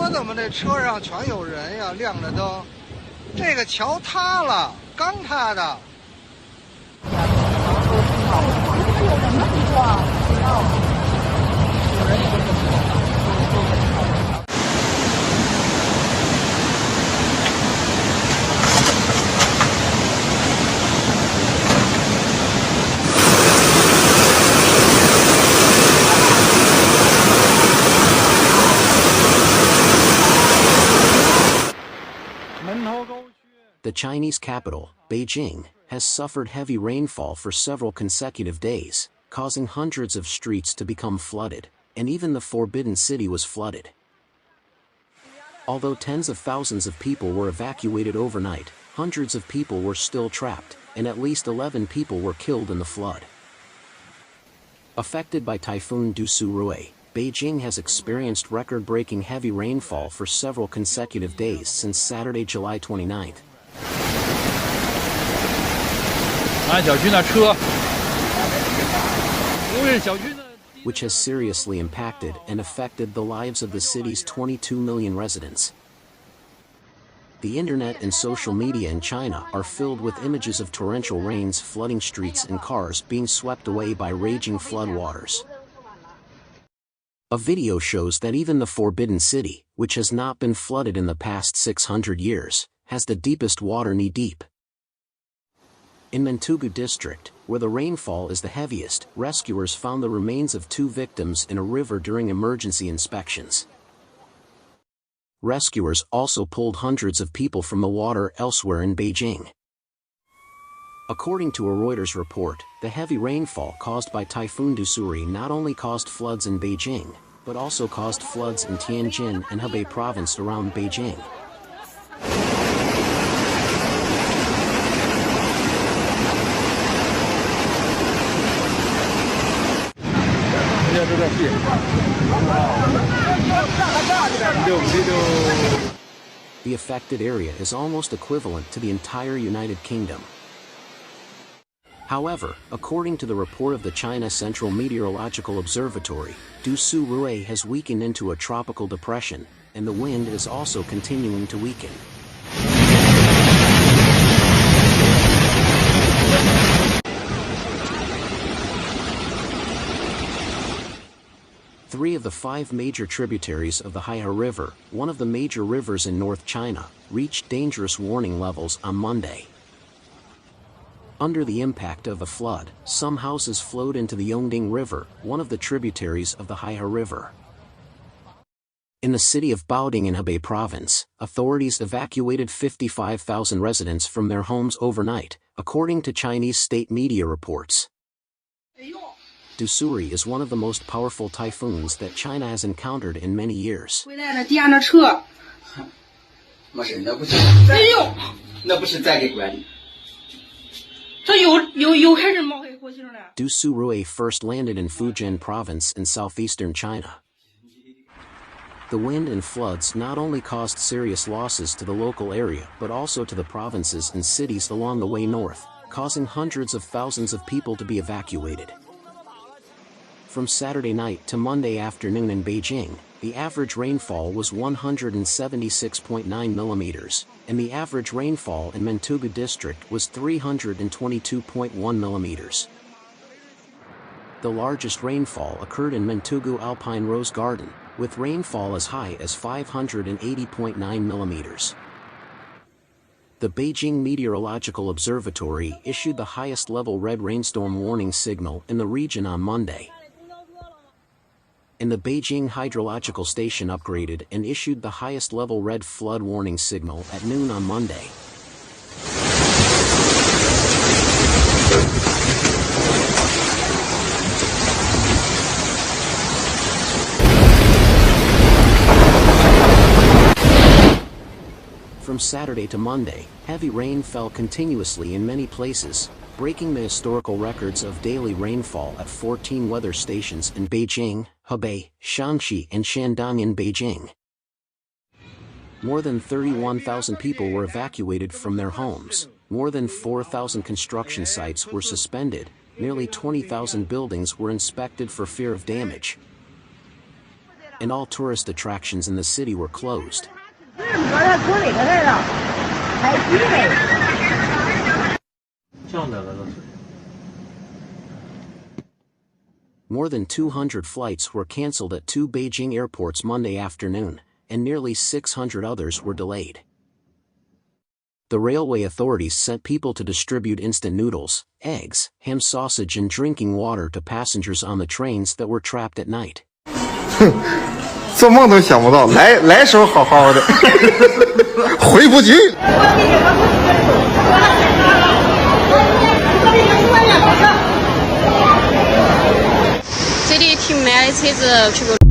我怎么这车上全有人呀？亮着灯，这个桥塌了，刚塌的。有人吗？不知道，不知道。有人也不知道。The Chinese capital, Beijing, has suffered heavy rainfall for several consecutive days, causing hundreds of streets to become flooded, and even the Forbidden City was flooded. Although tens of thousands of people were evacuated overnight, hundreds of people were still trapped, and at least 11 people were killed in the flood. Affected by Typhoon Dusurui, Beijing has experienced record-breaking heavy rainfall for several consecutive days since Saturday, July 29th. Which has seriously impacted and affected the lives of the city's 22 million residents. The internet and social media in China are filled with images of torrential rains flooding streets and cars being swept away by raging floodwaters. A video shows that even the Forbidden City, which has not been flooded in the past 600 years, has the deepest water knee-deep. In Mentugu district, where the rainfall is the heaviest, rescuers found the remains of 2 victims in a river during emergency inspections. Rescuers also pulled hundreds of people from the water elsewhere in Beijing. According to a Reuters report, the heavy rainfall caused by Typhoon Dusuri not only caused floods in Beijing, but also caused floods in Tianjin and Hebei province around Beijing. The affected area is almost equivalent to the entire United Kingdom. However, according to the report of the China Central Meteorological Observatory, Dusurui has weakened into a tropical depression, and the wind is also continuing to weaken. Three of the 5 major tributaries of the Haihe River, one of the major rivers in North China, reached dangerous warning levels on Monday. Under the impact of the flood, some houses flowed into the Yongding River, one of the tributaries of the Haihe River. In the city of Baoding in Hebei province, authorities evacuated 55,000 residents from their homes overnight, according to Chinese state media reports. Dusuri is one of the most powerful typhoons that China has encountered in many years. Dusurui first landed in Fujian province in southeastern China. The wind and floods not only caused serious losses to the local area but also to the provinces and cities along the way north, causing hundreds of thousands of people to be evacuated. From Saturday night to Monday afternoon in Beijing, the average rainfall was 176.9 millimeters, and the average rainfall in Mentugu district was 322.1 millimeters. The largest rainfall occurred in Mentugu Alpine Rose Garden, with rainfall as high as 580.9 millimeters. The Beijing Meteorological Observatory issued the highest level red rainstorm warning signal in the region on Monday. And the Beijing Hydrological Station upgraded and issued the highest level red flood warning signal at noon on Monday. From Saturday to Monday, heavy rain fell continuously in many places, breaking the historical records of daily rainfall at 14 weather stations in Beijing, Hebei, Shanxi and Shandong in Beijing. More than 31,000 people were evacuated from their homes, more than 4,000 construction sites were suspended, nearly 20,000 buildings were inspected for fear of damage. and all tourist attractions in the city were closed. More than 200 flights were canceled at 2 Beijing airports Monday afternoon, and nearly 600 others were delayed. The railway authorities sent people to distribute instant noodles, eggs, ham sausage and drinking water to passengers on the trains that were trapped at night. 做梦都想不到，来时候好好的，回不去。这里停满的车子全部。